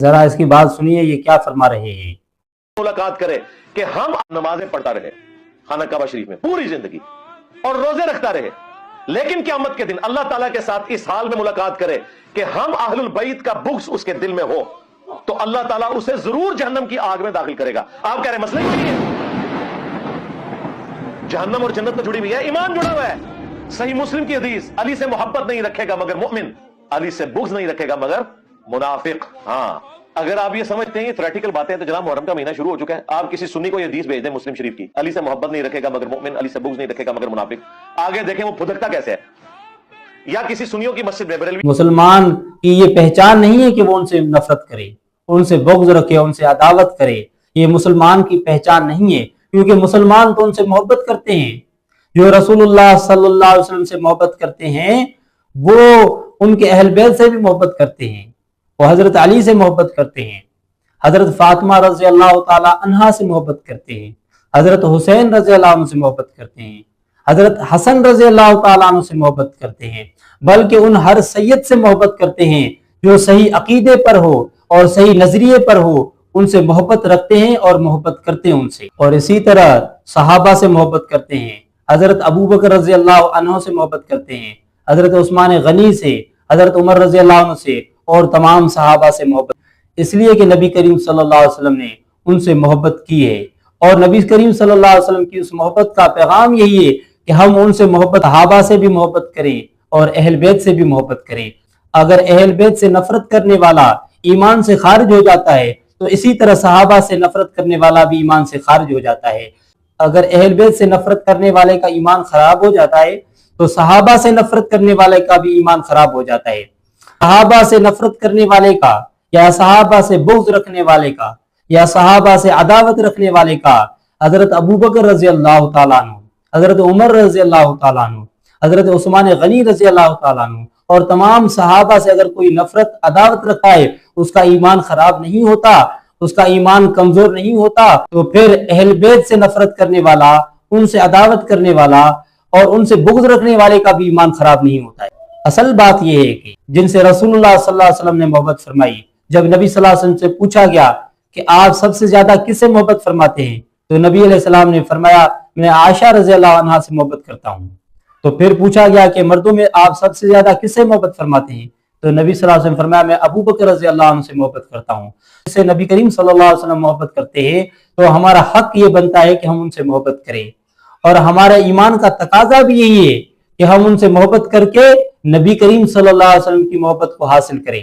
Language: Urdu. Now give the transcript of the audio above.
ذرا اس کی بات سنیے یہ کیا فرما رہے ہیں۔ ملاقات کرے کہ ہم نمازیں پڑھتا رہے خانہ کعبہ شریف میں پوری زندگی اور روزے رکھتا رہے، لیکن قیامت کے دن اللہ تعالیٰ کے ساتھ اس حال میں ملاقات کرے کہ ہم اہل البیت کا بغض اس کے دل میں ہو، تو اللہ تعالیٰ اسے ضرور جہنم کی آگ میں داخل کرے گا۔ آپ کہہ رہے ہیں مسئلہ ہی نہیں ہے، جہنم اور جنت میں جڑی ہوئی ہے، ایمان جڑا ہوا ہے۔ صحیح مسلم کی حدیث، علی سے محبت نہیں رکھے گا مگر مؤمن، علی سے بغض نہیں رکھے گا مگر منافق۔ ہاں اگر آپ یہ سمجھتے ہیں یہ تھیوریٹیکل باتیں تو جناب محرم کا مہینہ شروع ہو چکا ہے، آپ کسی سنی کو یہ حدیث بھیج دیں مسلم شریف کی، علی سے محبت نہیں رکھے گا مگر مؤمن، علی سے بغض نہیں رکھے گا مگر منافق، آگے دیکھیں وہ پھدکتا کیسے ہے۔ یا کسی سنیوں کی مسجد میں بریلوی مسلمان کی یہ پہچان نہیں ہے کہ وہ ان سے نفرت کرے، ان سے بغض رکھے، ان سے عداوت کرے، یہ مسلمان کی پہچان نہیں ہے، کیونکہ مسلمان تو ان سے محبت کرتے ہیں۔ جو رسول اللہ صلی اللہ علیہ وسلم سے محبت کرتے ہیں وہ ان کے اہل بیت سے بھی محبت کرتے ہیں، وہ حضرت علی سے محبت کرتے ہیں، حضرت فاطمہ رضی اللہ تعالی عنہا سے محبت کرتے ہیں، حضرت حسین رضی اللہ عنہ سے محبت کرتے ہیں، حضرت حسن رضی اللہ تعالیٰ عنہ سے محبت کرتے ہیں، بلکہ ان ہر سید سے محبت کرتے ہیں جو صحیح عقیدے پر ہو اور صحیح نظریے پر ہو، ان سے محبت رکھتے ہیں اور محبت کرتے ہیں ان سے۔ اور اسی طرح صحابہ سے محبت کرتے ہیں، حضرت ابو بکر رضی اللہ عنہ سے محبت کرتے ہیں، حضرت عثمان غنی سے، حضرت عمر رضی اللہ عنہ سے اور تمام صحابہ سے محبت، اس لیے کہ نبی کریم صلی اللہ علیہ وسلم نے ان سے محبت کی ہے، اور نبی کریم صلی اللہ علیہ وسلم کی اس محبت کا پیغام یہی ہے کہ ہم ان سے محبت، صحابہ سے بھی محبت کریں اور اہل بیت سے بھی محبت کریں۔ اگر اہل بیت سے نفرت کرنے والا ایمان سے خارج ہو جاتا ہے تو اسی طرح صحابہ سے نفرت کرنے والا بھی ایمان سے خارج ہو جاتا ہے۔ اگر اہل بیت سے نفرت کرنے والے کا ایمان خراب ہو جاتا ہے تو صحابہ سے نفرت کرنے والے کا بھی ایمان خراب ہو جاتا ہے۔ صحابہ سے نفرت کرنے والے کا یا صحابہ سے بغض رکھنے والے کا یا صحابہ سے عداوت رکھنے والے کا حضرت ابو بکر رضی اللہ تعالیٰ عنہ، حضرت عمر رضی اللہ تعالیٰ عنہ، حضرت عثمان غنی رضی اللہ تعالیٰ عنہ اور تمام صحابہ سے اگر کوئی نفرت عداوت رکھتا ہے اس کا ایمان خراب نہیں ہوتا، اس کا ایمان کمزور نہیں ہوتا۔ تو پھر اہل بیت سے نفرت کرنے والا، ان سے عداوت کرنے والا اور ان سے بغض رکھنے والے کا بھی ایمان خراب نہیں ہوتا ہے۔ اصل بات یہ ہے کہ جن سے رسول اللہ صلی اللہ علیہ وسلم نے محبت فرمائی، جب نبی صلی اللہ علیہ وسلم سے پوچھا گیا کہ آپ سب سے زیادہ کس سے محبت فرماتے ہیں تو نبی علیہ السلام نے فرمایا میں عائشہ رضی اللہ عنہا سے محبت کرتا ہوں۔ تو پھر پوچھا گیا کہ مردوں میں آپ سب سے زیادہ کس سے محبت فرماتے ہیں تو نبی صلی اللہ علیہ وسلم فرمایا میں ابو بکر رضی اللہ عنہ سے محبت کرتا ہوں۔ جس سے نبی کریم صلی اللہ علیہ وسلم محبت کرتے ہیں تو ہمارا حق یہ بنتا ہے کہ ہم ان سے محبت کریں، اور ہمارے ایمان کا تقاضا بھی یہی ہے کہ ہم ان سے محبت کر کے نبی کریم صلی اللہ علیہ وسلم کی محبت کو حاصل کریں۔